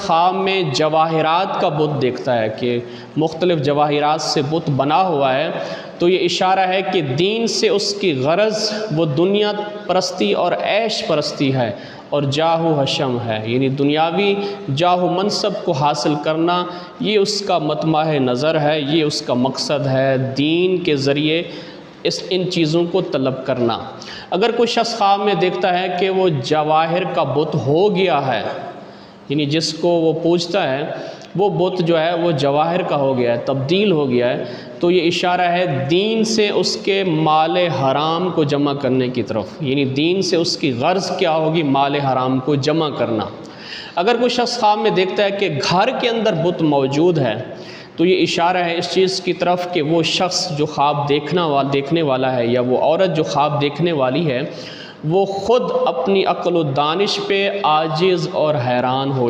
ख्वाब में जवाहिरात का बुत देखता है कि मुख्तलिफ़ जवाहिरात से बुत बना हुआ है, तो ये इशारा है कि दीन से उसकी गरज़ वो दुनिया परस्ती और ऐश परस्ती है और जाहु हशम है, यानी दुनियावी जाहु मनसब को हासिल करना, ये उसका मतमाह नज़र है, ये उसका मकसद है, दीन के ज़रिए इन चीज़ों को तलब करना। अगर कोई शख्स ख्वाब में देखता है कि वो जवाहिर का बुत हो गया है, यानी जिसको वो पूजता है वो बुत जो है वो जवाहिर का हो गया है, तब्दील हो गया है, तो ये इशारा है दीन से उसके माल हराम को जमा करने की तरफ, यानी दीन से उसकी गर्ज़ क्या होगी, माल हराम को जमा करना। अगर कोई शख्स ख्वाब में देखता है कि घर के अंदर बुत मौजूद है, तो ये इशारा है इस चीज़ की तरफ कि वो शख्स जो ख्वाब देखने वाला है या वो औरत जो ख्वाब देखने वाली है वो ख़ुद अपनी अक्ल व दानिश पे आजिज़ और हैरान हो